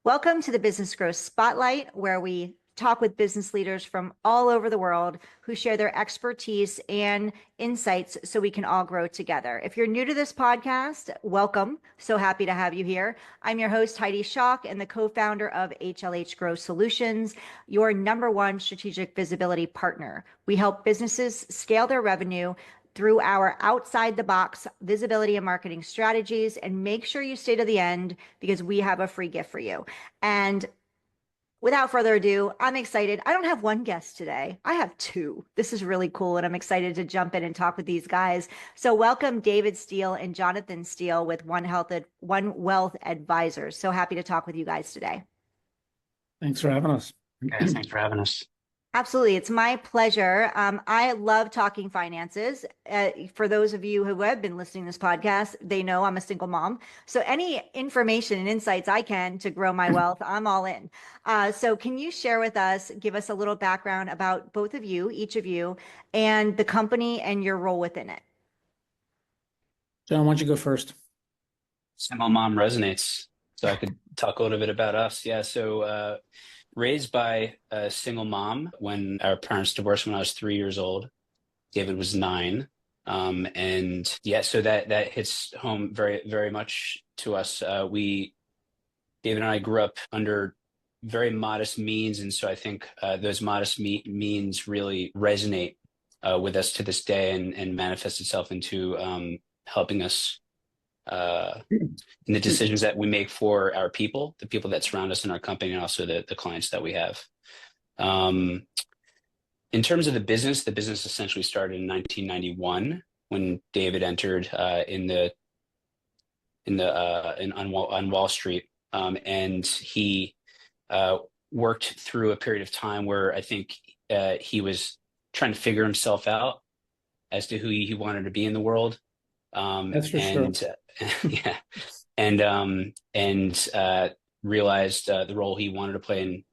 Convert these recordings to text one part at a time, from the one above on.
Welcome to the Business Growth Spotlight, where we talk with business leaders from all over the world who share their expertise and insights so we can all grow together. If you're new to this podcast, welcome. So happy to have you here. I'm your host, Heidi Schalk, and the co-founder of HLH Growth Solutions, your number one strategic visibility partner. We help businesses scale their revenue through our outside the box visibility and marketing strategies, and make sure you stay to the end because we have a free gift for you. And without further ado, I'm excited. I don't have one guest today. I have two. This is really cool, and I'm excited to jump in and talk with these guys. So welcome David Steele and Jonathan Steele with One Wealth Advisors. So happy to talk with you guys today. Thanks for having us. Okay, thanks for having us. Absolutely. It's my pleasure. I love talking finances. For those of you who have been listening to this podcast, they know I'm a single mom. So any information and insights I can to grow my wealth, I'm all in. So can you share with us, give us a little background about both of you, each of you, and the company and your role within it? John, why don't you go first? Single mom resonates. So I could talk a little bit about us. Yeah. So, raised by a single mom when our parents divorced when I was 3 years old. David was 9. And yeah, so that hits home very, very much to us. David and I grew up under very modest means. And so I think those modest means really resonate with us to this day and manifest itself into helping us in the decisions that we make for our people, the people that surround us in our company, and also the clients that we have. In terms of the business essentially started in 1991 when David entered on Wall Street, and he worked through a period of time where I think he was trying to figure himself out as to who he wanted to be in the world. That's for sure. Yeah, and realized the role he wanted to play in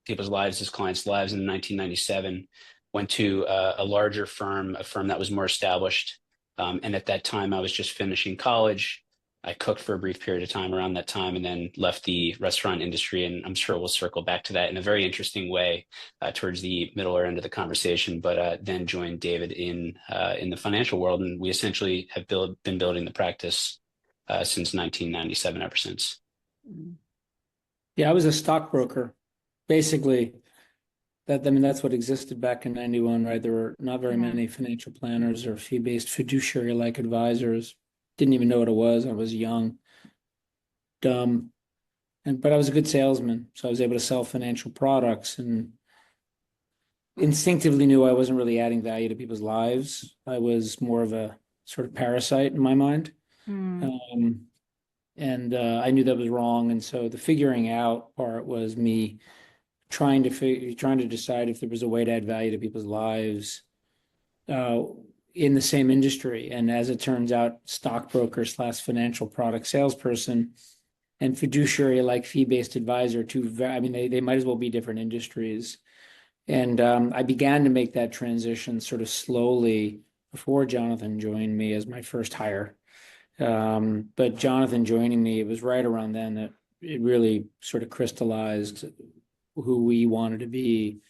people's lives, his clients' lives. In 1997, went to a larger firm, a firm that was more established. And at that time, I was just finishing college. I cooked for a brief period of time around that time, and then left the restaurant industry. And I'm sure we'll circle back to that in a very interesting way towards the middle or end of the conversation. But then joined David in the financial world, and we essentially have been building the practice since 1997, ever since. Yeah, I was a stockbroker. Basically, that's what existed back in 91, right? There were not very many financial planners or fee-based fiduciary-like advisors. Didn't even know what it was. I was young, dumb, but I was a good salesman. So I was able to sell financial products and instinctively knew I wasn't really adding value to people's lives. I was more of a sort of parasite in my mind. And I knew that was wrong. And so the figuring out part was me trying to decide if there was a way to add value to people's lives in the same industry. And as it turns out, stockbroker / financial product salesperson and fiduciary like fee-based advisor, they might as well be different industries. And I began to make that transition sort of slowly before Jonathan joined me as my first hire. But Jonathan joining me, it was right around then that it really sort of crystallized who we wanted to be.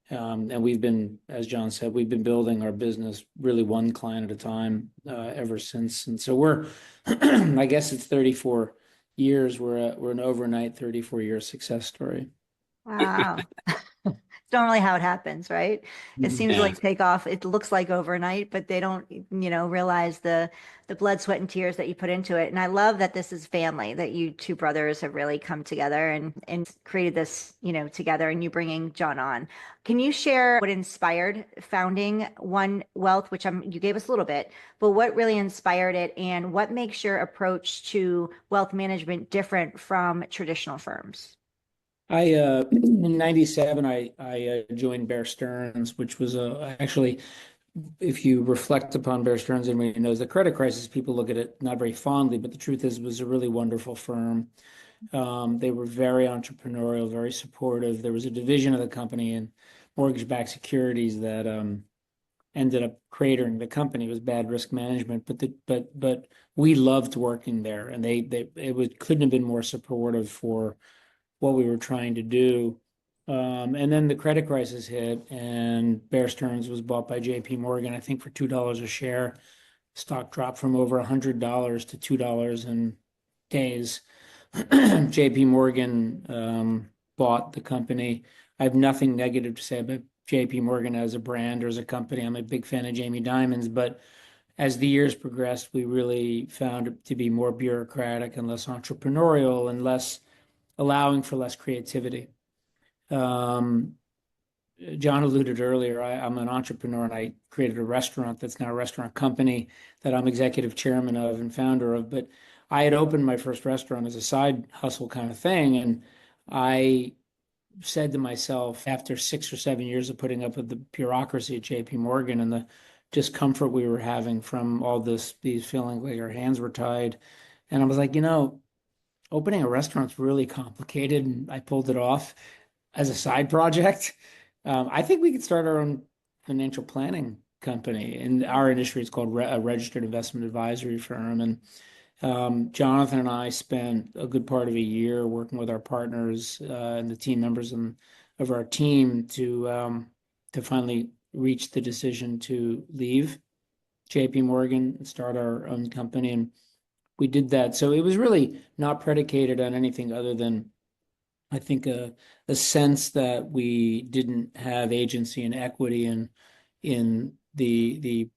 And we've been, as John said, we've been building our business really one client at a time ever since. And so we're, I guess it's 34 years. We're an overnight 34-year success story. Wow. It's normally how it happens, right? It seems like take off. It looks like overnight, but they don't, realize the blood, sweat, and tears that you put into it. And I love that this is family, that you two brothers have really come together and created this, together, and you bringing John on. Can you share what inspired founding One Wealth, which you gave us a little bit, but what really inspired it, and what makes your approach to wealth management different from traditional firms? In 97, I joined Bear Stearns, which was actually, if you reflect upon Bear Stearns, everybody knows the credit crisis, people look at it not very fondly, but the truth is it was a really wonderful firm. They were very entrepreneurial, very supportive. There was a division of the company in mortgage-backed securities that ended up cratering the company. It was bad risk management, but we loved working there, and couldn't have been more supportive for what we were trying to do. And then the credit crisis hit, and Bear Stearns was bought by JP Morgan, I think for $2 a share. Stock dropped from over $100 to $2 in days. JP Morgan bought the company. I have nothing negative to say about JP Morgan as a brand or as a company. I'm a big fan of Jamie Dimon's, but as the years progressed, we really found it to be more bureaucratic and less entrepreneurial and less allowing for less creativity. John alluded earlier, I'm an entrepreneur, and I created a restaurant that's now a restaurant company that I'm executive chairman of and founder of. But I had opened my first restaurant as a side hustle kind of thing. And I said to myself, after 6 or 7 years of putting up with the bureaucracy at JP Morgan and the discomfort we were having from all these feeling like our hands were tied. And I was like, opening a restaurant's really complicated. And I pulled it off as a side project. I think we could start our own financial planning company. In our industry, it's called a registered investment advisory firm. And Jonathan and I spent a good part of a year working with our partners and the team members of our team to finally reach the decision to leave JP Morgan and start our own company. And we did that. So it was really not predicated on anything other than, I think, a sense that we didn't have agency and equity in the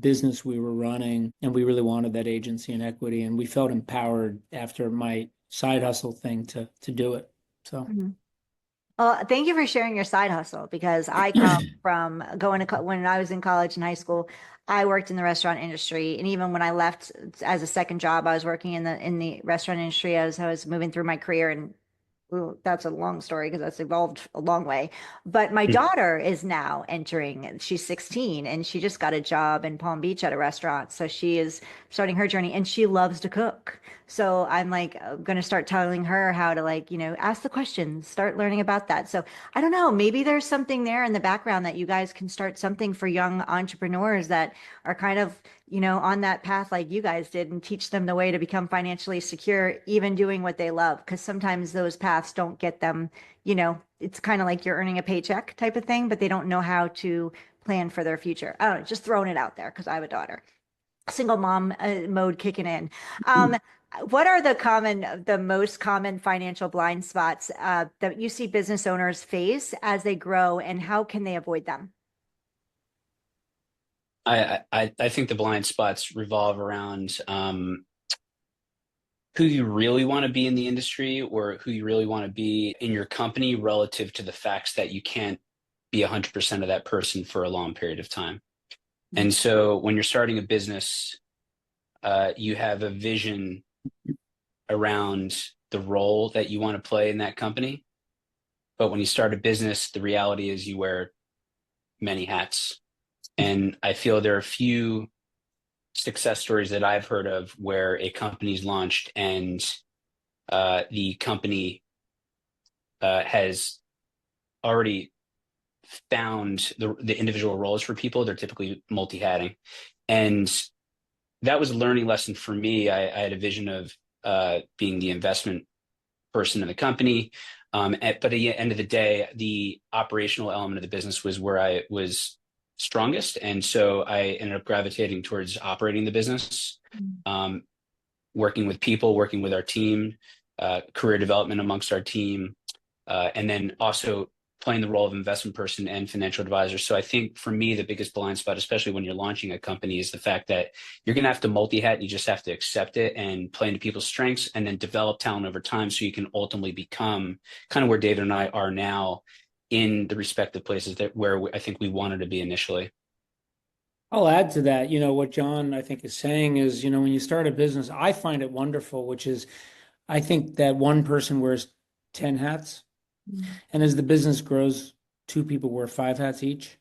business we were running, and we really wanted that agency and equity, and we felt empowered after my side hustle thing to do it. So. Mm-hmm. Well, thank you for sharing your side hustle, because I come from going to when I was in college and high school, I worked in the restaurant industry, and even when I left as a second job, I was working in the restaurant industry as I was moving through my career. And well, that's a long story because that's evolved a long way. But my daughter is now entering, she's 16, and she just got a job in Palm Beach at a restaurant. So she is starting her journey, and she loves to cook. So I'm like going to start telling her how to, like, ask the questions, start learning about that. So I don't know, maybe there's something there in the background that you guys can start something for young entrepreneurs that are kind of, on that path like you guys did, and teach them the way to become financially secure, even doing what they love. Because sometimes those paths don't get them, it's kind of like you're earning a paycheck type of thing, but they don't know how to plan for their future. I don't know, just throwing it out there because I have a daughter. Single mom mode kicking in. What are the most common financial blind spots that you see business owners face as they grow, and how can they avoid them? I think the blind spots revolve around who you really want to be in the industry, or who you really want to be in your company, relative to the facts that you can't be 100% of that person for a long period of time. And so when you're starting a business, you have a vision around the role that you want to play in that company. But when you start a business, the reality is you wear many hats. And I feel there are a few success stories that I've heard of where a company's launched and the company has already found the individual roles for people. They're typically multi-hatting. And that was a learning lesson for me. I had a vision of being the investment person in the company. But at the end of the day, the operational element of the business was where I was strongest. And so I ended up gravitating towards operating the business, working with people, working with our team, career development amongst our team, and then also playing the role of investment person and financial advisor. So I think for me, the biggest blind spot, especially when you're launching a company, is the fact that you're going to have to multi-hat. You just have to accept it and play into people's strengths, and then develop talent over time so you can ultimately become kind of where David and I are now in the respective places where I think we wanted to be initially. I'll add to that. What John, I think, is saying is, when you start a business, I find it wonderful, which is, I think that one person wears 10 hats. And as the business grows, 2 people wear 5 hats each.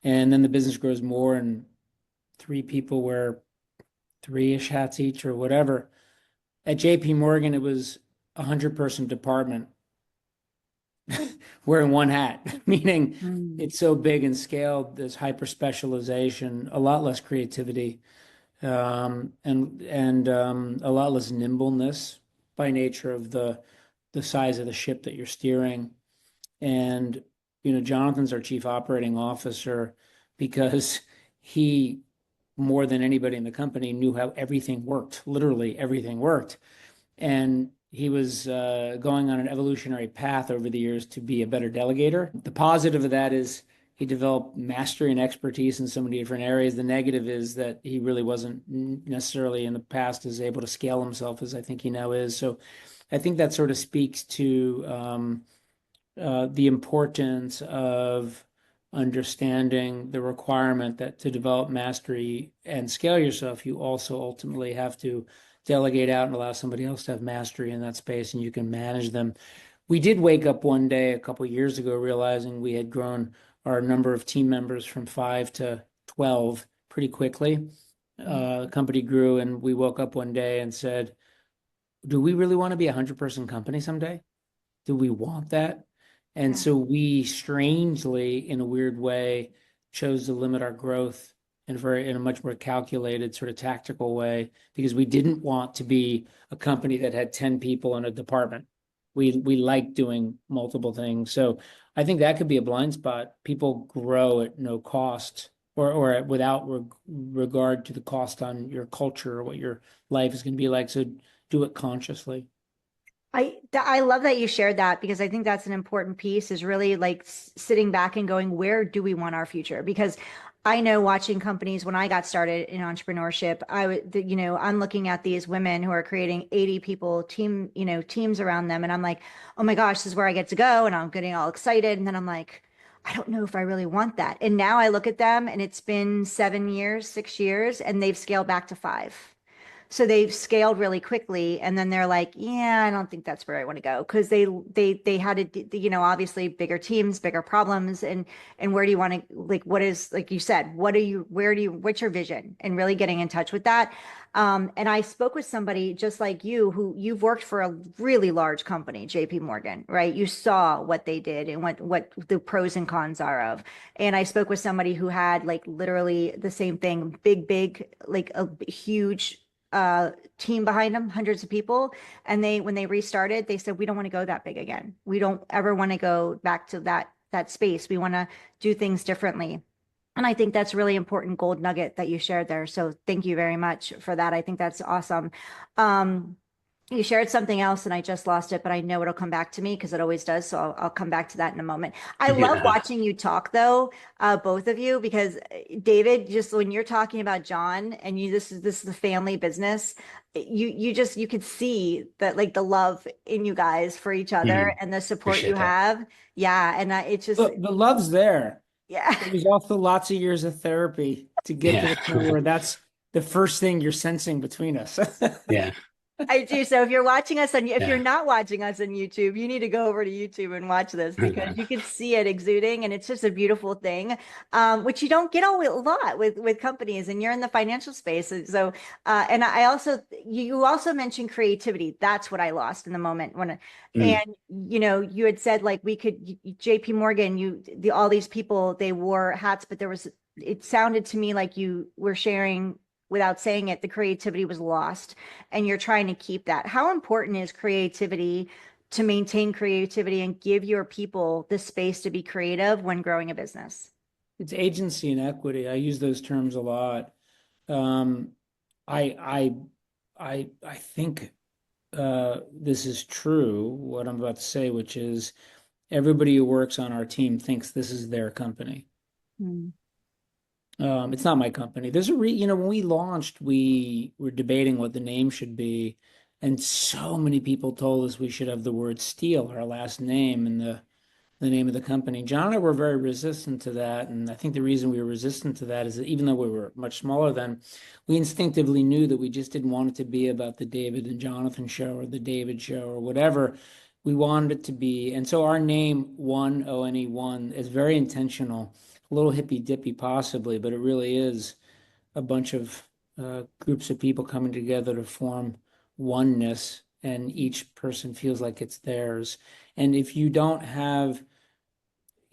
And then the business grows more, and 3 people wear 3-ish hats each, or whatever. At JP Morgan, it was a 100-person department wearing 1 hat, meaning it's so big and scaled, there's hyper specialization, a lot less creativity, and a lot less nimbleness by nature of the the size of the ship that you're steering. And, Jonathan's our chief operating officer because he, more than anybody in the company, knew how everything worked. Literally everything worked. And he was going on an evolutionary path over the years to be a better delegator. The positive of that is he developed mastery and expertise in so many different areas. The negative is that he really wasn't necessarily in the past as able to scale himself as I think he now is. So I think that sort of speaks to the importance of understanding the requirement that to develop mastery and scale yourself, you also ultimately have to delegate out and allow somebody else to have mastery in that space, and you can manage them. We did wake up one day a couple of years ago realizing we had grown our number of team members from 5 to 12 pretty quickly. The company grew, and we woke up one day and said, do we really want to be a 100-person company someday? Do we want that? And so we strangely, in a weird way, chose to limit our growth in a much more calculated, sort of tactical way, because we didn't want to be a company that had 10 people in a department. We like doing multiple things. So I think that could be a blind spot. People grow at no cost or without regard to the cost on your culture or what your life is going to be like. So do it consciously. I love that you shared that, because I think that's an important piece, is really like sitting back and going, where do we want our future? Because I know, watching companies when I got started in entrepreneurship, I'm looking at these women who are creating 80 people teams around them. And I'm like, oh my gosh, this is where I get to go. And I'm getting all excited. And then I'm like, I don't know if I really want that. And now I look at them, and it's been 7 years, 6 years, and they've scaled back to 5. So they've scaled really quickly, and then they're like, yeah, I don't think that's where I want to go, because they had to, obviously bigger teams, bigger problems, and where do you want to, like, what is, like you said, what's your vision, and really getting in touch with that. And I spoke with somebody just like you, who you've worked for a really large company, JP Morgan, right? You saw what they did and what the pros and cons are of. And I spoke with somebody who had like literally the same thing, big, like a huge team behind them, hundreds of people. And when they restarted, they said, we don't want to go that big again. We don't ever want to go back to that space. We want to do things differently. And I think that's really important gold nugget that you shared there. So thank you very much for that. I think that's awesome. You shared something else and I just lost it, but I know it'll come back to me, because it always does. So I'll come back to that in a moment. I love watching you talk, though, both of you, because David, just when you're talking about John and this is the family business, you could see that, like, the love in you guys for each other and the support Appreciate you that. have. Yeah. And it's just, The love's there. yeah. There's also lots of years of therapy to get to the point where that's the first thing you're sensing between us. Yeah. I do. So if you're watching us if you're Yeah. not watching us on YouTube, you need to go over to YouTube and watch this, because you can see it exuding, and it's just a beautiful thing, which you don't get a lot with companies, and you're in the financial space. And so, and you also mentioned creativity. That's what I lost in the moment and you had said, like, we could, JP Morgan, all these people, they wore hats, but it sounded to me like you were sharing, without saying it, the creativity was lost, and you're trying to keep that. How important is creativity to maintain creativity and give your people the space to be creative when growing a business? It's agency and equity. I use those terms a lot. I think this is true, what I'm about to say, which is everybody who works on our team thinks this is their company. It's not my company. There's when we launched, we were debating what the name should be, and so many people told us we should have the word Steele, our last name, in the name of the company. John and I were very resistant to that, and I think the reason we were resistant to that is that even though we were much smaller then, we instinctively knew that we just didn't want it to be about the David and Jonathan show or the David show or whatever. We wanted it to be, and so our name, One, is very intentional. A little hippy dippy possibly, but it really is a bunch of groups of people coming together to form oneness, and each person feels like it's theirs. And if you don't have,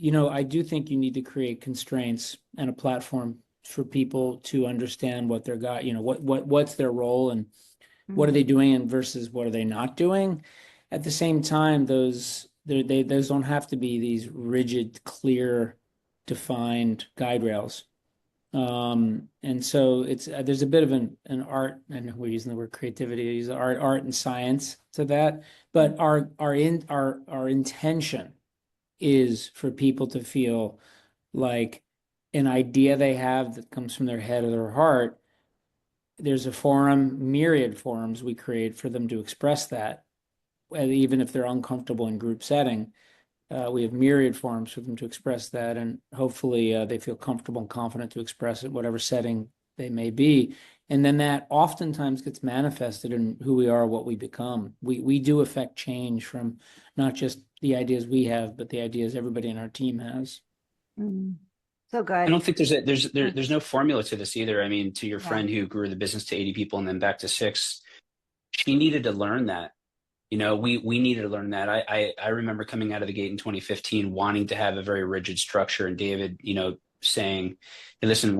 I do think you need to create constraints and a platform for people to understand what they're what's their role and what are they doing and versus what are they not doing. at the same time, those don't have to be these rigid, clear, defined guide rails. And so it's there's a bit of an art, and we're using the word creativity, use art and science to that. But our intention is for people to feel like an idea they have that comes from their head or their heart. There's a forum, myriad forums we create for them to express that, and even if they're uncomfortable in group setting. We have myriad forums for them to express that, and hopefully they feel comfortable and confident to express it, whatever setting they may be. And then that oftentimes gets manifested in who we are, what we become. We do affect change from not just the ideas we have, but the ideas everybody in our team has. So good. I don't think there's no formula to this either. I mean, to your Yeah. friend who grew the business to 80 people and then back to 6, she needed to learn that. You know, we needed to learn that. I remember coming out of the gate in 2015, wanting to have a very rigid structure, and David, you know, saying, "Hey, listen,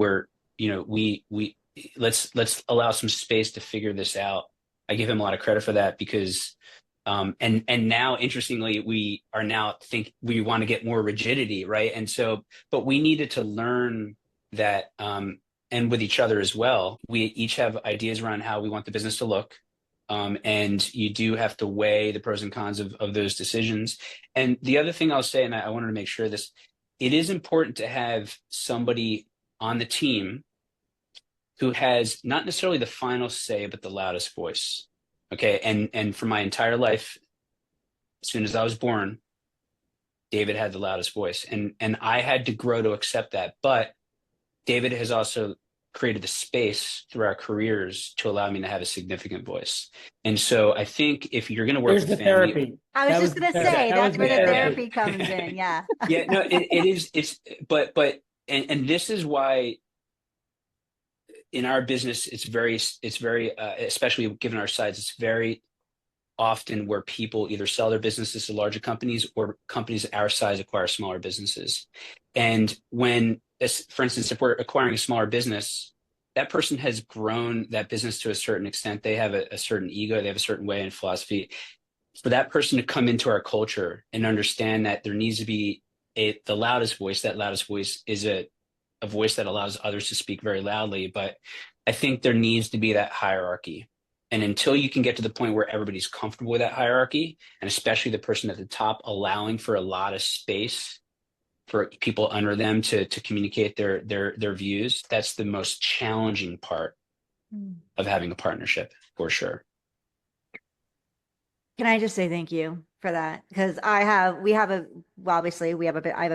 let's allow some space to figure this out." I give him a lot of credit for that because, and now interestingly, we want to get more rigidity, right? And so, but we needed to learn that, and with each other as well. We each have ideas around how we want the business to look. And you do have to weigh the pros and cons of those decisions. And the other thing I'll say, and I wanted to make sure it is important to have somebody on the team who has not necessarily the final say, but the loudest voice. Okay. And for my entire life, as soon as I was born, David had the loudest voice. And I had to grow to accept that. But David has also created the space through our careers to allow me to have a significant voice. And so I think if you're going to work There's with the family, therapy. I was That just was going to the say, that that's was where the the therapy comes in. Yeah. yeah, no, it is. But this is why in our business, it's very, especially given our size, it's very often where people either sell their businesses to larger companies or companies our size acquire smaller businesses. And when, for instance, if we're acquiring a smaller business, that person has grown that business to a certain extent. They have a certain ego, they have a certain way and philosophy. For that person to come into our culture and understand that there needs to be the loudest voice, that loudest voice is a voice that allows others to speak very loudly. But I think there needs to be that hierarchy. And until you can get to the point where everybody's comfortable with that hierarchy, and especially the person at the top, allowing for a lot of space for people under them to communicate their views, that's the most challenging part of having a partnership, for sure. Can I just say thank you for that? Because I have a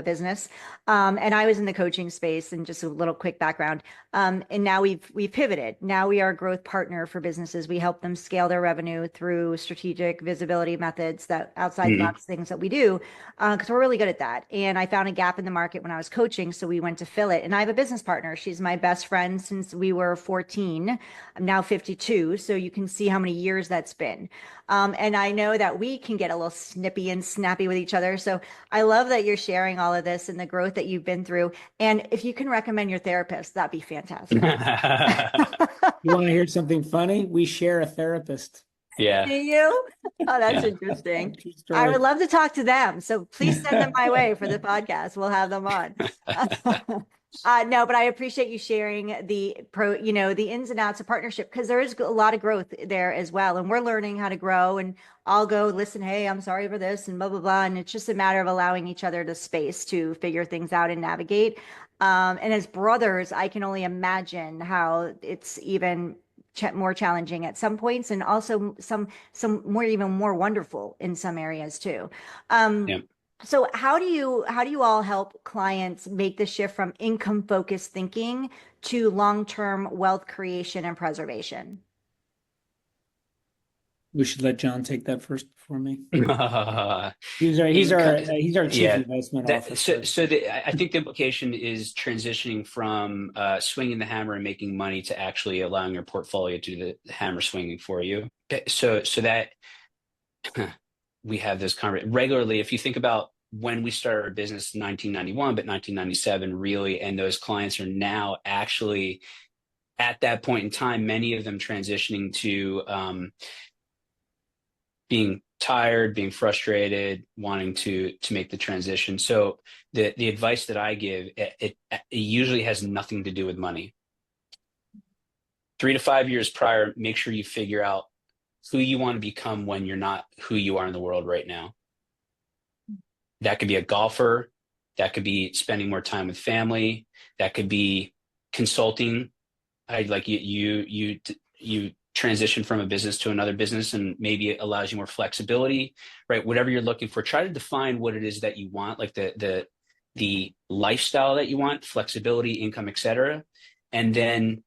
business, and I was in the coaching space, and just a little quick background. And now we've pivoted. Now we are a growth partner for businesses. We help them scale their revenue through strategic visibility methods, that outside the box things that we do, because we're really good at that. And I found a gap in the market when I was coaching, so we went to fill it. And I have a business partner. She's my best friend since we were 14. I'm now 52, so you can see how many years that's been. And I know that we can get a little snippy and snappy with each other. So I love that you're sharing all of this and the growth that you've been through. And if you can recommend your therapist, that'd be fantastic. You want to hear something funny? We share a therapist. Yeah. Do you? Oh, that's interesting. True I story. would love to talk to them. So please send them my way for the podcast. We'll have them on. No, but I appreciate you sharing the ins and outs of partnership, because there is a lot of growth there as well. And we're learning how to grow, and I'll go listen, hey, I'm sorry for this and blah, blah, blah. And it's just a matter of allowing each other the space to figure things out and navigate. And as brothers, I can only imagine how it's even more challenging at some points, and also some even more wonderful in some areas too. Yeah. So how do you all help clients make the shift from income focused thinking to long-term wealth creation and preservation? We should let John take that first before me. Yeah. He's our chief investment officer. I think the implication is transitioning from swinging the hammer and making money to actually allowing your portfolio to do the hammer swinging for you. So that we have this conversation regularly. If you think about when we started our business in 1991, but 1997 really, and those clients are now actually at that point in time, many of them transitioning to being tired, being frustrated, wanting to make the transition. So the advice that I give, it usually has nothing to do with money. 3 to 5 years prior, make sure you figure out who you want to become when you're not who you are in the world right now. That could be a golfer. That could be spending more time with family. That could be consulting. Like you transition from a business to another business, and maybe it allows you more flexibility, right? Whatever you're looking for, try to define what it is that you want, like the lifestyle that you want, flexibility, income, etc. And then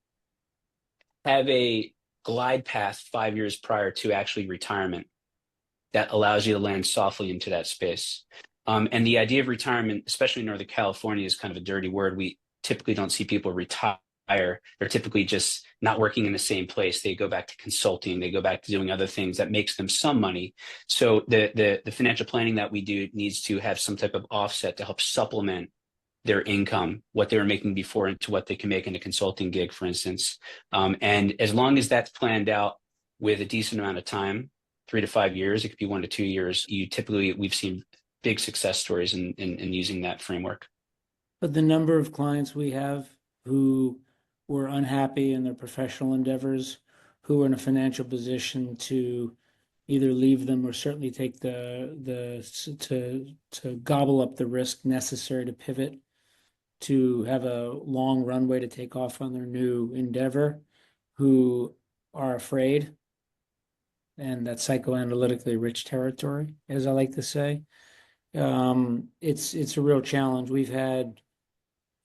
have a glide path 5 years prior to actually retirement that allows you to land softly into that space. And the idea of retirement, especially in Northern California, is kind of a dirty word. We typically don't see people retire. They're typically just not working in the same place. They go back to consulting. They go back to doing other things that makes them some money. So the financial planning that we do needs to have some type of offset to help supplement their income, what they were making before, into what they can make in a consulting gig, for instance. And as long as that's planned out with a decent amount of time, 3 to 5 years, it could be 1 to 2 years. We've seen big success stories in using that framework. But the number of clients we have who were unhappy in their professional endeavors, who were in a financial position to either leave them or certainly take to gobble up the risk necessary to pivot, to have a long runway to take off on their new endeavor, who are afraid, and that's psychoanalytically rich territory, as I like to say. It's a real challenge. We've had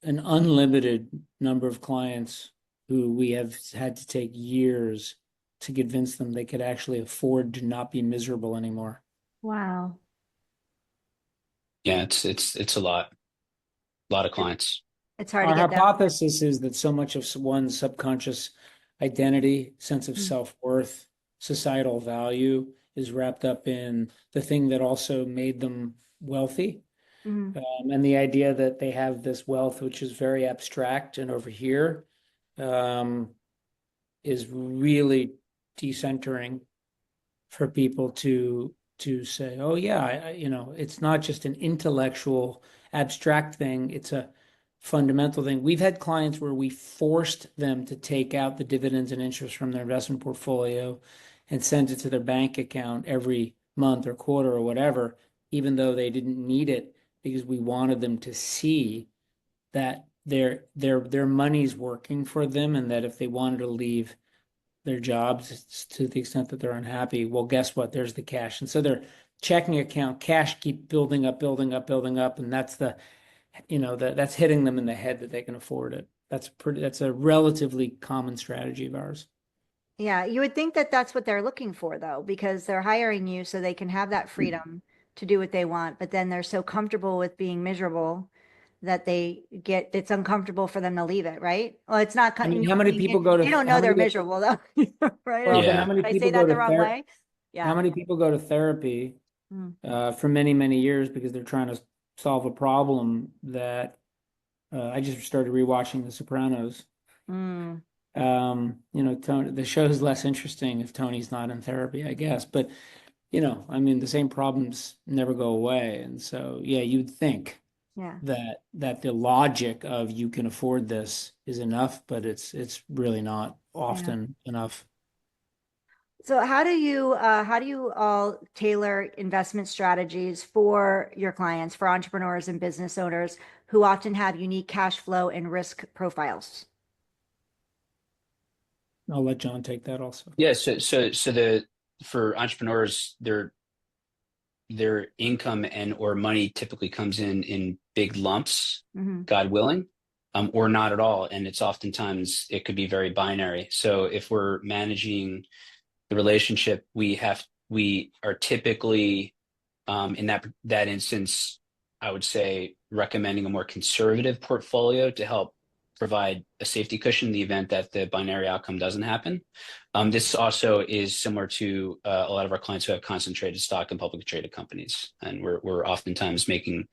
an unlimited number of clients who we have had to take years to convince them they could actually afford to not be miserable anymore. Wow. Yeah, it's a lot of clients. It's hard Our to get them. hypothesis is that so much of one's subconscious identity, sense of self-worth, societal value is wrapped up in the thing that also made them wealthy. And the idea that they have this wealth, which is very abstract and over here, is really decentering for people to say, oh yeah, it's not just an intellectual abstract thing, it's a fundamental thing. We've had clients where we forced them to take out the dividends and interest from their investment portfolio and send it to their bank account every month or quarter or whatever, even though they didn't need it, because we wanted them to see that their money's working for them, and that if they wanted to leave their jobs to the extent that they're unhappy, well, guess what? There's the cash. And so their checking account cash keep building up, and that's that's hitting them in the head that they can afford it. That's a relatively common strategy of ours. Yeah, you would think that that's what they're looking for, though, because they're hiring you so they can have that freedom to do what they want. But then they're so comfortable with being miserable that it's uncomfortable for them to leave it, right? Well, it's not. I mean, how many people go to? They don't know they're miserable, though, right? Well, Yeah. but how many Did I people say go that the to wrong way? Yeah. How many people go to therapy for many, many years because they're trying to solve a problem that I just started rewatching The Sopranos. Tony, the show is less interesting if Tony's not in therapy, I guess. But I mean, the same problems never go away, and so yeah, you'd think that the logic of you can afford this is enough, but it's really not often enough. So how do you all tailor investment strategies for your clients, for entrepreneurs and business owners who often have unique cash flow and risk profiles? I'll let John take that also. Yeah, for entrepreneurs, their income and or money typically comes in big lumps, God willing, or not at all. And it's oftentimes, it could be very binary. So if we're managing the relationship, we are typically, in that instance, I would say recommending a more conservative portfolio to help provide a safety cushion in the event that the binary outcome doesn't happen. This also is similar to a lot of our clients who have concentrated stock in publicly traded companies, and we're oftentimes making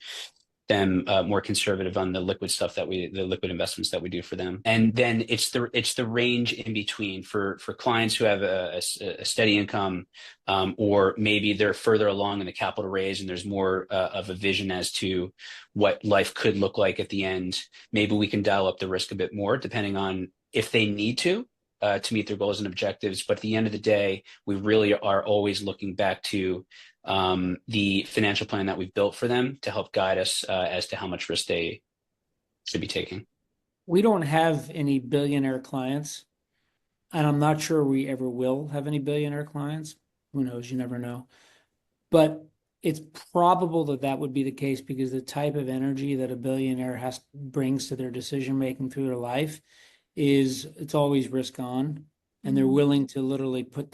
them more conservative on the liquid investments that we do for them. And then it's the range in between for clients who have a steady income, or maybe they're further along in the capital raise and there's more of a vision as to what life could look like at the end. Maybe we can dial up the risk a bit more depending on if they need to meet their goals and objectives. But at the end of the day, we really are always looking back to the financial plan that we've built for them to help guide us as to how much risk they should be taking. We don't have any billionaire clients, and I'm not sure we ever will have any billionaire clients. Who knows? You never know. But it's probable that that would be the case because the type of energy that a billionaire brings to their decision making through their life is it's always risk on, and they're willing to literally put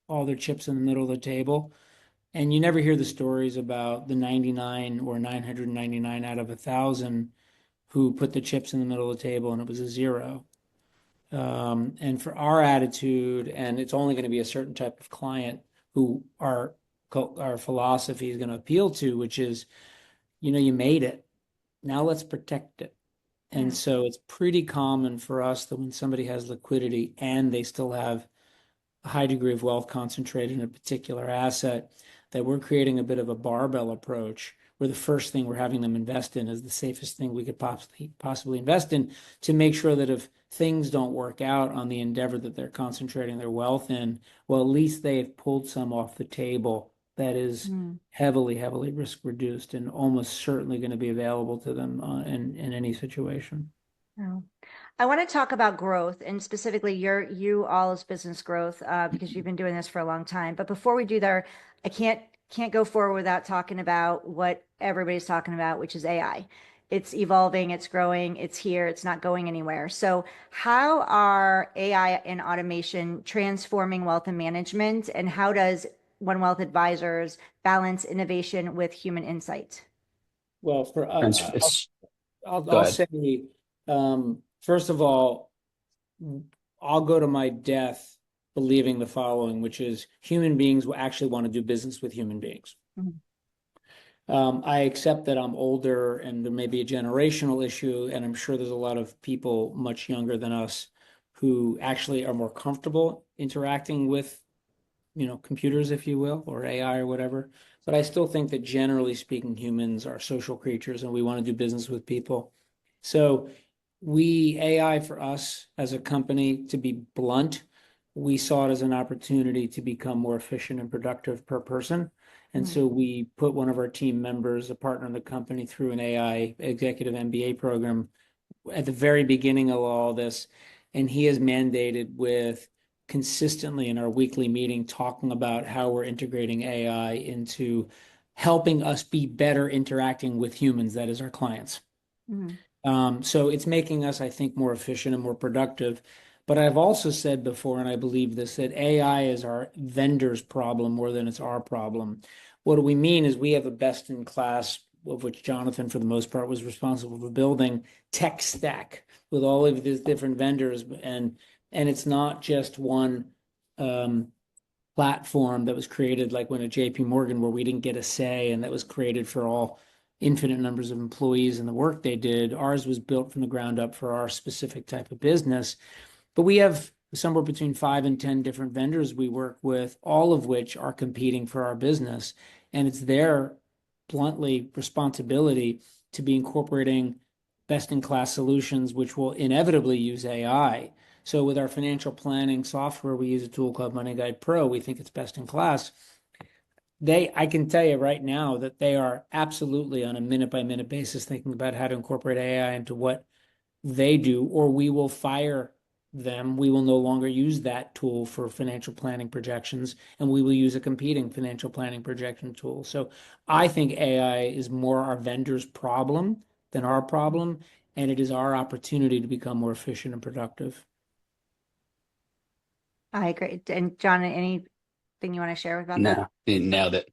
all their chips in the middle of the table. And you never hear the stories about the 99 or 999 out of 1,000 who put the chips in the middle of the table and it was a zero. And for our attitude, and it's only going to be a certain type of client who our philosophy is going to appeal to, which is, you made it. Now let's protect it. And so it's pretty common for us that when somebody has liquidity and they still have a high degree of wealth concentrated in a particular asset, that we're creating a bit of a barbell approach where the first thing we're having them invest in is the safest thing we could possibly invest in, to make sure that if things don't work out on the endeavor that they're concentrating their wealth in, well, at least they have pulled some off the table that is heavily risk reduced and almost certainly going to be available to them in any situation. Oh. I want to talk about growth, and specifically you all's business growth, because you've been doing this for a long time. But before we do there, I can't go forward without talking about what everybody's talking about, which is AI. It's evolving, it's growing, it's here, it's not going anywhere. So how are AI and automation transforming wealth and management, and how does One Wealth Advisors balance innovation with human insight? Well, for us, Go I'll ahead. say, first of all, I'll go to my death believing the following, which is human beings will actually want to do business with human beings. I accept that I'm older and there may be a generational issue, and I'm sure there's a lot of people much younger than us who actually are more comfortable interacting with, computers, if you will, or AI or whatever. But I still think that generally speaking, humans are social creatures and we want to do business with people. So AI for us as a company, to be blunt, we saw it as an opportunity to become more efficient and productive per person. And so we put one of our team members, a partner in the company, through an AI executive MBA program at the very beginning of all this. And he is mandated with consistently in our weekly meeting talking about how we're integrating AI into helping us be better interacting with humans, that is our clients. So it's making us, I think, more efficient and more productive. But I've also said before, and I believe this, that AI is our vendor's problem more than it's our problem. What do we mean is we have a best-in-class, of which Jonathan, for the most part, was responsible for building, tech stack with all of these different vendors. And it's not just one platform that was created like when at JP Morgan, where we didn't get a say, and that was created for all infinite numbers of employees and the work they did. Ours was built from the ground up for our specific type of business. But we have somewhere between 5 and 10 different vendors we work with, all of which are competing for our business. And it's their, bluntly, responsibility to be incorporating best-in-class solutions, which will inevitably use AI. So with our financial planning software, we use a tool called Money Guide Pro. We think it's best in class. I can tell you right now that they are absolutely on a minute-by-minute basis thinking about how to incorporate AI into what they do, or we will fire them. We will no longer use that tool for financial planning projections, and we will use a competing financial planning projection tool. So I think AI is more our vendor's problem than our problem, and it is our opportunity to become more efficient and productive. I agree. And John, anything you want to share about that? No, you nailed it.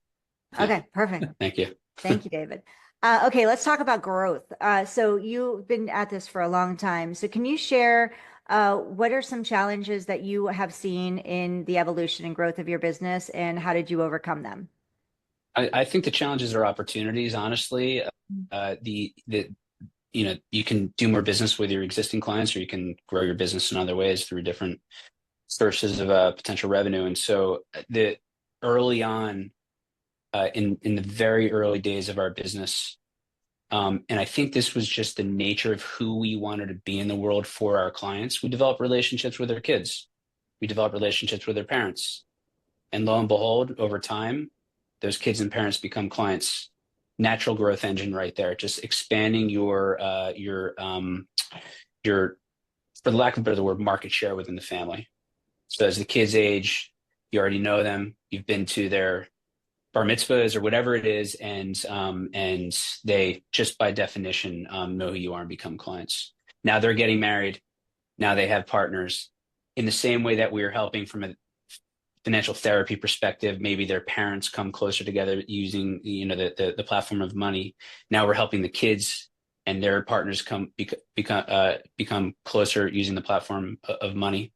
Okay, perfect. Thank you. Thank you, David. Okay, let's talk about growth. So you've been at this for a long time. So can you share what are some challenges that you have seen in the evolution and growth of your business, and how did you overcome them? I think the challenges are opportunities, honestly. You can do more business with your existing clients, or you can grow your business in other ways through different sources of potential revenue. And so the early on, in the very early days of our business, and I think this was just the nature of who we wanted to be in the world for our clients. We developed relationships with their kids. We developed relationships with their parents. And lo and behold, over time, those kids and parents become clients. Natural growth engine right there, just expanding your, for the lack of a better word, market share within the family. So as the kids age, you already know them. You've been to their bar mitzvahs or whatever it is, and they just by definition know who you are and become clients. Now they're getting married. Now they have partners. In the same way that we are helping from a financial therapy perspective, maybe their parents come closer together using the platform of money. Now we're helping the kids and their partners become closer using the platform of money.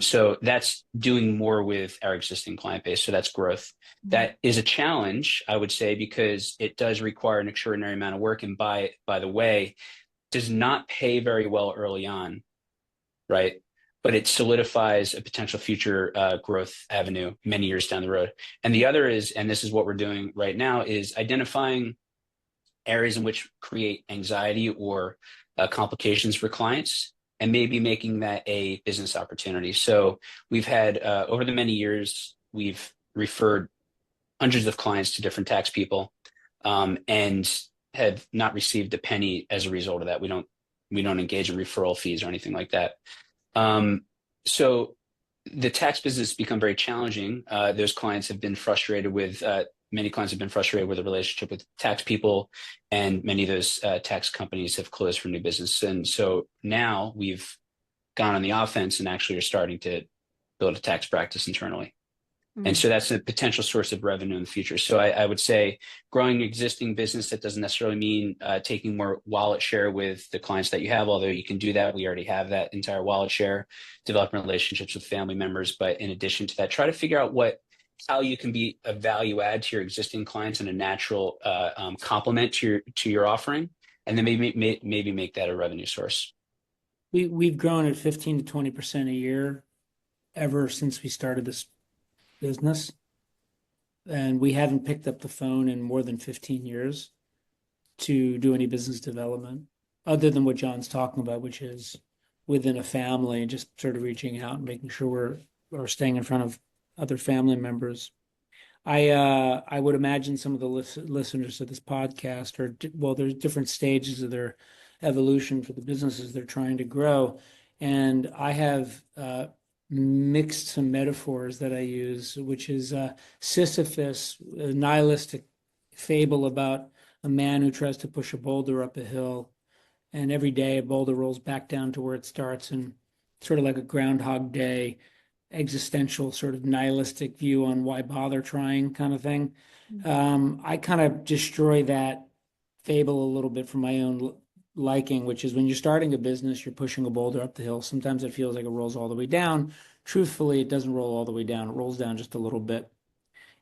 So that's doing more with our existing client base. So that's growth. That is a challenge, I would say, because it does require an extraordinary amount of work. And by the way, does not pay very well early on, right? But it solidifies a potential future growth avenue many years down the road. And the other is, and this is what we're doing right now, is identifying areas in which create anxiety or complications for clients, and maybe making that a business opportunity. So we've had, over the many years, we've referred hundreds of clients to different tax people, and have not received a penny as a result of that. We don't engage in referral fees or anything like that. So the tax business has become very challenging. Those clients have been frustrated with, many clients have been frustrated with the relationship with tax people, and many of those tax companies have closed for new business. And so now we've gone on the offense and actually are starting to build a tax practice internally. And so that's a potential source of revenue in the future. So I would say growing existing business, that doesn't necessarily mean taking more wallet share with the clients that you have, although you can do that. We already have that entire wallet share, developing relationships with family members. But in addition to that, try to figure out how you can be a value add to your existing clients and a natural complement to your offering, and then maybe make that a revenue source. We've grown at 15 to 20% a year ever since we started this business, and we haven't picked up the phone in more than 15 years to do any business development other than what John's talking about, which is within a family, just sort of reaching out and making sure we're staying in front of other family members. I would imagine some of the listeners to this podcast there's different stages of their evolution for the businesses they're trying to grow, and I have mixed some metaphors that I use, which is Sisyphus, a nihilistic fable about a man who tries to push a boulder up a hill, and every day a boulder rolls back down to where it starts, and sort of like a Groundhog Day existential sort of nihilistic view on why bother trying kind of thing. I kind of destroy that fable a little bit for my own liking, which is when you're starting a business, you're pushing a boulder up the hill. Sometimes it feels like it rolls all the way down. Truthfully, it doesn't roll all the way down. It rolls down just a little bit.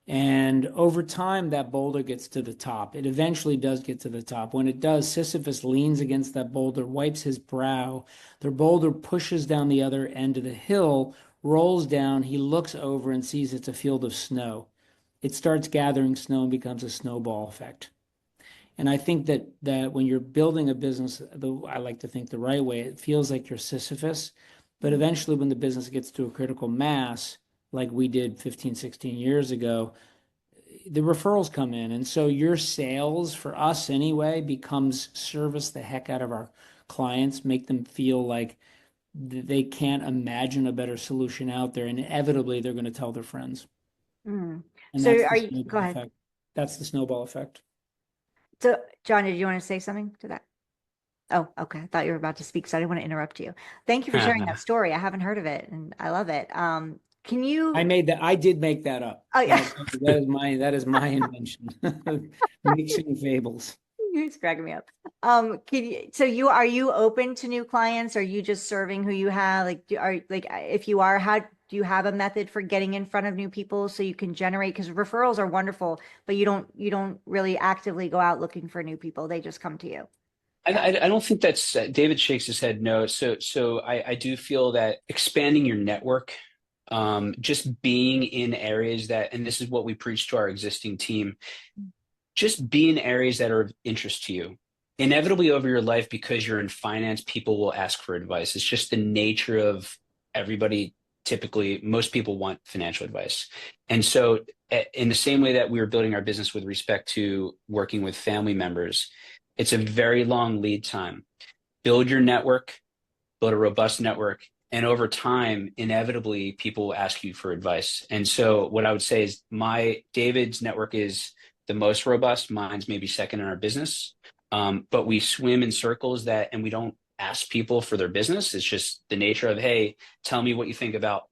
And over time, that boulder gets to the top. It eventually does get to the top. When it does, Sisyphus leans against that boulder, wipes his brow. The boulder pushes down the other end of the hill, rolls down. He looks over and sees it's a field of snow. It starts gathering snow and becomes a snowball effect. And I think that when you're building a business, I like to think the right way, it feels like you're Sisyphus. But eventually when the business gets to a critical mass, like we did 15, 16 years ago, the referrals come in. And so your sales, for us anyway, becomes service the heck out of our clients, make them feel like they can't imagine a better solution out there. And inevitably, they're going to tell their friends. And So go ahead. Effect. That's the snowball effect. So, John, did you want to say something to that? Oh, okay. I thought you were about to speak, so I didn't want to interrupt you. Thank you for sharing that story. I haven't heard of it, and I love it. Can you? I did make that up. Oh, yeah. That is my invention. Mixing fables. It's cracking me up. Are you open to new clients? Are you just serving who you have? If you are, do you have a method for getting in front of new people so you can generate, because referrals are wonderful, but you don't really actively go out looking for new people. They just come to you. I don't think that's David shakes his head no. So I do feel that expanding your network, just being in areas that, and this is what we preach to our existing team, just be in areas that are of interest to you. Inevitably over your life, because you're in finance, people will ask for advice. It's just the nature of everybody. Typically, most people want financial advice. And so in the same way that we were building our business with respect to working with family members, it's a very long lead time. Build your network, build a robust network, and over time, inevitably, people will ask you for advice. And so what I would say is David's network is the most robust. Mine's maybe second in our business. But we swim in circles and we don't ask people for their business. It's just the nature of, hey, tell me what you think about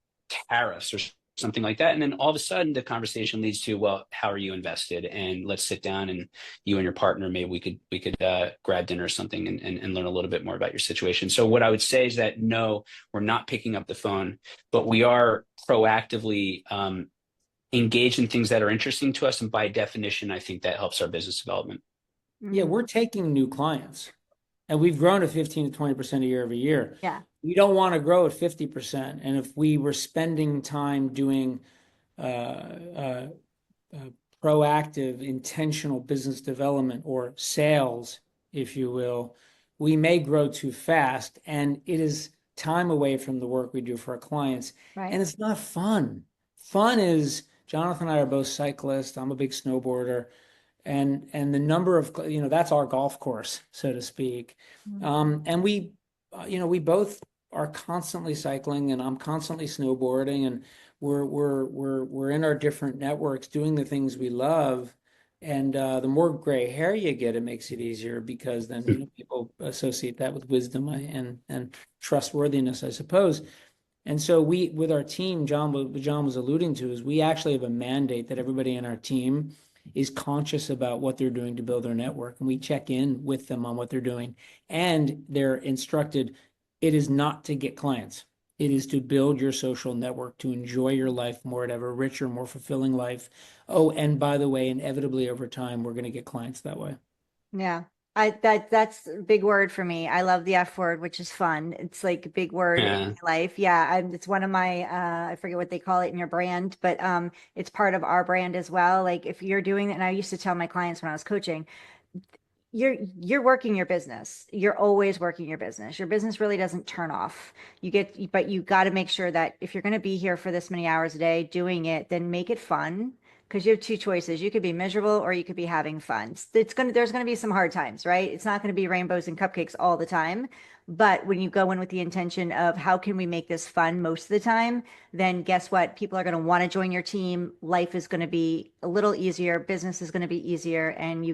tariffs or something like that. And then all of a sudden the conversation leads to, well, how are you invested? And let's sit down, and you and your partner, maybe we could grab dinner or something and learn a little bit more about your situation. So what I would say is that no, we're not picking up the phone, but we are proactively engaged in things that are interesting to us. And by definition, I think that helps our business development. Yeah, we're taking new clients, and we've grown at 15 to 20% a year every year. Yeah. We don't want to grow at 50%. And if we were spending time doing proactive, intentional business development or sales, if you will, we may grow too fast, and it is time away from the work we do for our clients. Right. And it's not fun. Fun is, Jonathan and I are both cyclists. I'm a big snowboarder. And the number of, that's our golf course, so to speak. And we both are constantly cycling, and I'm constantly snowboarding, and we're in our different networks doing the things we love. And the more gray hair you get, it makes it easier, because then people associate that with wisdom and trustworthiness, I suppose. And so with our team, what John was alluding to, is we actually have a mandate that everybody in our team is conscious about what they're doing to build their network. And we check in with them on what they're doing. And they're instructed, it is not to get clients. It is to build your social network, to enjoy your life more, to have a richer, more fulfilling life. Oh, and by the way, inevitably over time, we're going to get clients that way. Yeah. That's a big word for me. I love the F word, which is fun. It's like a big word in my life. Yeah. It's one of my, I forget what they call it in your brand, but it's part of our brand as well. Like if you're doing it, and I used to tell my clients when I was coaching, you're working your business. You're always working your business. Your business really doesn't turn off. But you got to make sure that if you're going to be here for this many hours a day doing it, then make it fun. Because you have two choices. You could be miserable or you could be having fun. There's going to be some hard times, right? It's not going to be rainbows and cupcakes all the time. But when you go in with the intention of how can we make this fun most of the time, then guess what? People are going to want to join your team. Life is going to be a little easier. Business is going to be easier. And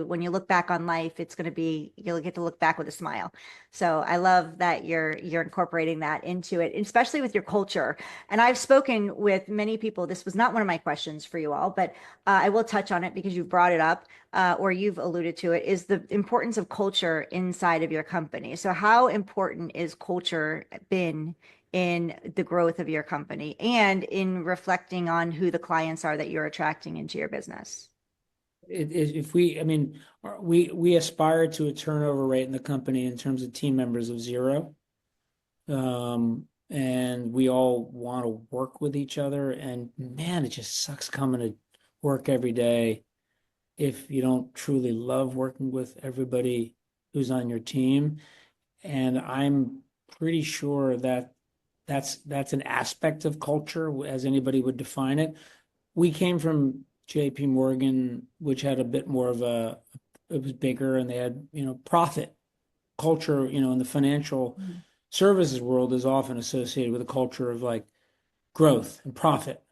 when you look back on life, you'll get to look back with a smile. So I love that you're incorporating that into it, especially with your culture. And I've spoken with many people. This was not one of my questions for you all, but I will touch on it because you brought it up. Or you've alluded to it, is the importance of culture inside of your company. So how important is culture been in the growth of your company and in reflecting on who the clients are that you're attracting into your business? We aspire to a turnover rate in the company in terms of team members of 0. And we all want to work with each other. And man, it just sucks coming to work every day if you don't truly love working with everybody who's on your team. And I'm pretty sure that that's an aspect of culture as anybody would define it. We came from JP Morgan, which had a bit more of it was bigger, and they had, profit. Culture, in the financial services world is often associated with a culture of like growth and profit.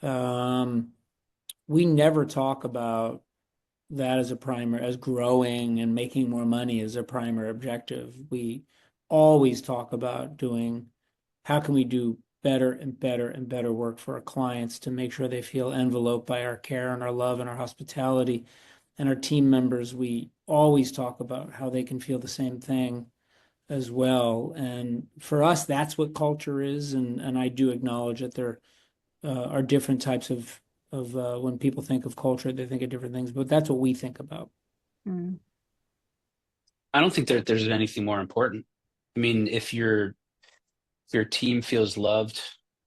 We never talk about that as growing and making more money as a primary objective. We always talk about doing, how can we do better and better and better work for our clients to make sure they feel enveloped by our care and our love and our hospitality. And our team members, we always talk about how they can feel the same thing. as well. And for us, that's what culture is. And I do acknowledge that there are different types of when people think of culture, they think of different things, but that's what we think about. Mm. I don't think that there's anything more important. I mean, if your team feels loved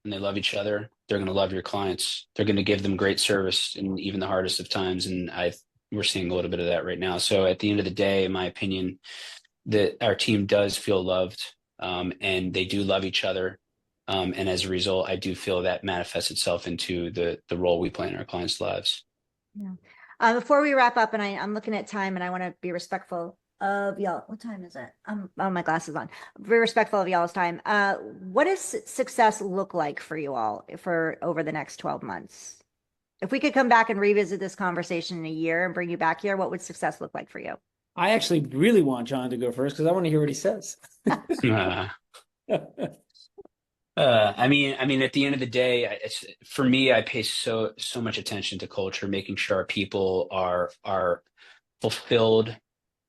and they love each other, they're going to love your clients. They're going to give them great service in even the hardest of times. And we're seeing a little bit of that right now. So at the end of the day, in my opinion, that our team does feel loved, and they do love each other. And as a result, I do feel that manifests itself into the role we play in our clients' lives. Yeah. Before we wrap up, and I'm looking at time, and I want to be respectful of y'all. What time is it? My glasses on. Very respectful of y'all's time. What does success look like for you all for over the next 12 months? If we could come back and revisit this conversation in a year and bring you back here, what would success look like for you? I actually really want John to go first because I want to hear what he says. I mean, at the end of the day, for me, I pay so much attention to culture, making sure our people are fulfilled.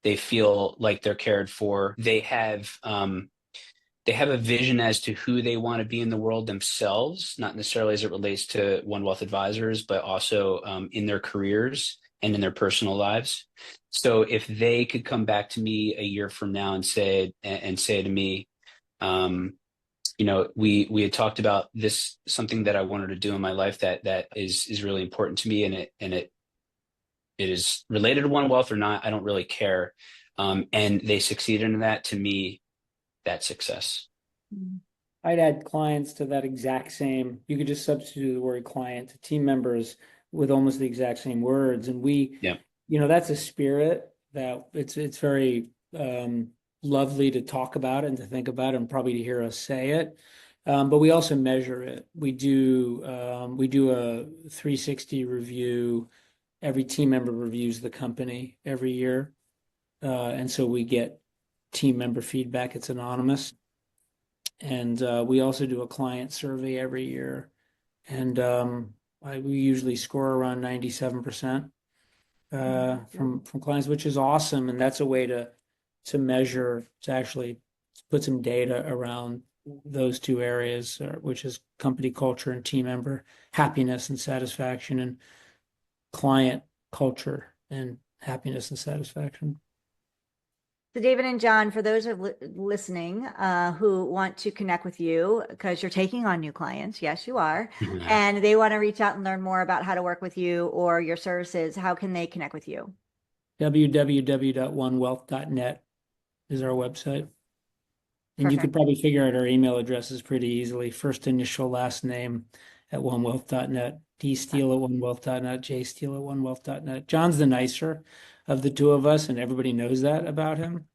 They feel like they're cared for. They have a vision as to who they want to be in the world themselves, not necessarily as it relates to One Wealth Advisors, but also in their careers and in their personal lives. So if they could come back to me a year from now and say to me, we had talked about this, something that I wanted to do in my life that is really important to me, and it is related to One Wealth or not, I don't really care. And they succeeded in that. To me, that's success. I'd add clients to that exact same. You could just substitute the word client to team members with almost the exact same words. And Yeah. that's a spirit that it's very lovely to talk about and to think about and probably to hear us say it. But we also measure it. We do a 360 review. Every team member reviews the company every year. And so we get team member feedback. It's anonymous. And we also do a client survey every year. And we usually score around 97% from clients, which is awesome. And that's a way to measure, to actually put some data around those two areas, which is company culture and team member happiness and satisfaction, and client culture and happiness and satisfaction. So David and John, for those of listening who want to connect with you because you're taking on new clients, yes, you are, and they want to reach out and learn more about how to work with you or your services, how can they connect with you? www.onewealth.net is our website. And Perfect. you could probably figure out our email addresses pretty easily. First initial, last name at onewealth.net, dsteele at onewealth.net, jsteele at onewealth.net. John's the nicer of the two of us, and everybody knows that about him.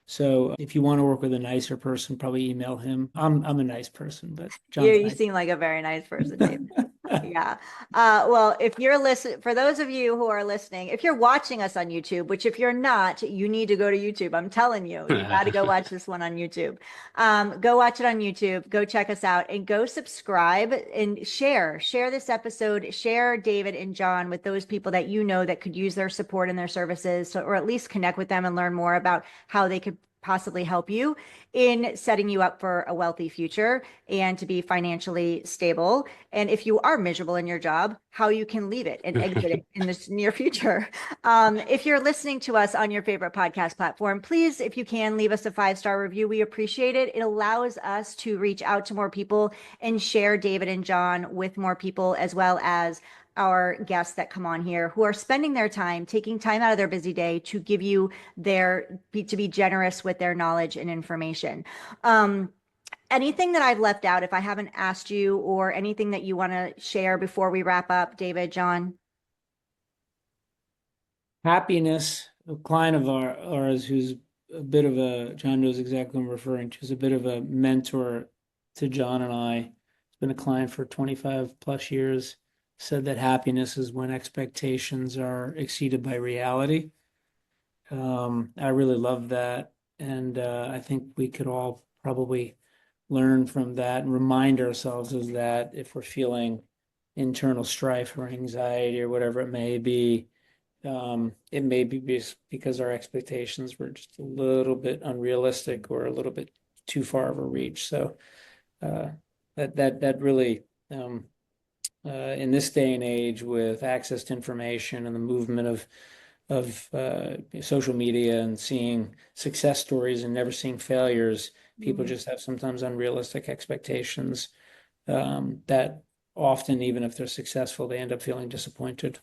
So if you want to work with a nicer person, probably email him. I'm a nice person, but John's You nice. seem like a very nice person, Dave. Yeah. Well, if you're listening, for those of you who are listening, if you're watching us on YouTube, which if you're not, you need to go to YouTube. I'm telling you, you got to go watch this one on YouTube. Go watch it on YouTube. Go check us out and go subscribe and share this episode. Share David and John with those people that you know that could use their support and their services, or at least connect with them and learn more about how they could possibly help you in setting you up for a wealthy future and to be financially stable. And if you are miserable in your job, how you can leave it and exit it in this near future. If you're listening to us on your favorite podcast platform, please, if you can, leave us a 5-star review. We appreciate it. It allows us to reach out to more people and share David and John with more people, as well as our guests that come on here who are spending their time, taking time out of their busy day to give you to be generous with their knowledge and information. Anything that I've left out, if I haven't asked you, or anything that you want to share before we wrap up, David, John? Happiness, a client of ours who's a bit of John knows exactly who I'm referring to, is a bit of a mentor to John and I. He's been a client for 25 plus years. Said that happiness is when expectations are exceeded by reality. I really love that. And I think we could all probably learn from that and remind ourselves of that if we're feeling internal strife or anxiety or whatever it may be. It may be because our expectations were just a little bit unrealistic or a little bit too far of a reach. So that really in this day and age, with access to information and the movement of social media and seeing success stories and never seeing failures, people just have sometimes unrealistic expectations that often, even if they're successful, they end up feeling disappointed.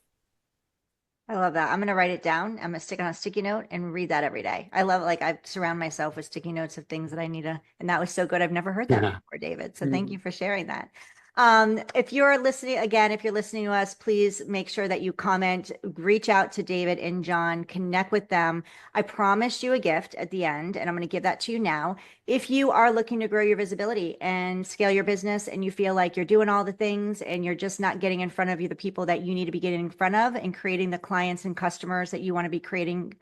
I love that. I'm going to write it down. I'm going to stick it on a sticky note and read that every day. I love it. Like I surround myself with sticky notes of things that I need to, and that was so good. I've never heard that before, David. So thank you for sharing that. If you're listening, again, if you're listening to us, please make sure that you comment, reach out to David and John, connect with them. I promised you a gift at the end, and I'm going to give that to you now. If you are looking to grow your visibility and scale your business and you feel like you're doing all the things and you're just not getting in front of the people that you need to be getting in front of and creating the clients and customers that you want to be creating,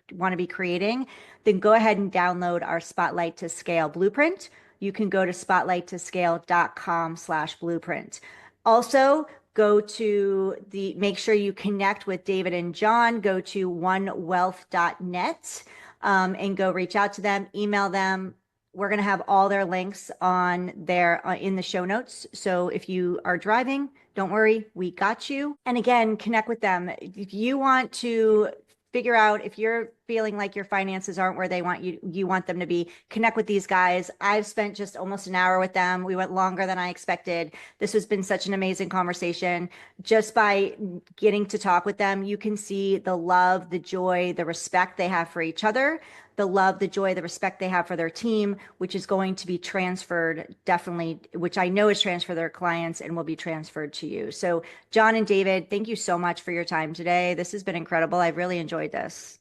then go ahead and download our Spotlight to Scale blueprint. You can go to spotlighttoscale.com/blueprint. Also, make sure you connect with David and John. Go to onewealth.net and go reach out to them, email them. We're going to have all their links on there in the show notes. So if you are driving, don't worry, we got you. And again, connect with them. If you want to figure out if you're feeling like your finances aren't where you want them to be, connect with these guys. I've spent just almost an hour with them. We went longer than I expected. This has been such an amazing conversation. Just by getting to talk with them, you can see the love, the joy, the respect they have for each other, the love, the joy, the respect they have for their team, which is going to be transferred, definitely, which I know is transferred to their clients and will be transferred to you. So John and David, thank you so much for your time today. This has been incredible. I've really enjoyed this.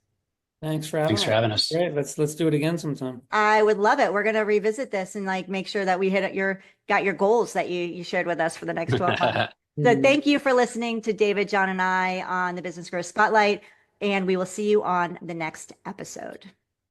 Thanks for having us. Great. Let's do it again sometime. I would love it. We're going to revisit this and make sure that we got your goals that you shared with us for the next 12 months. So thank you for listening to David, John, and I on the Business Growth Spotlight, and we will see you on the next episode.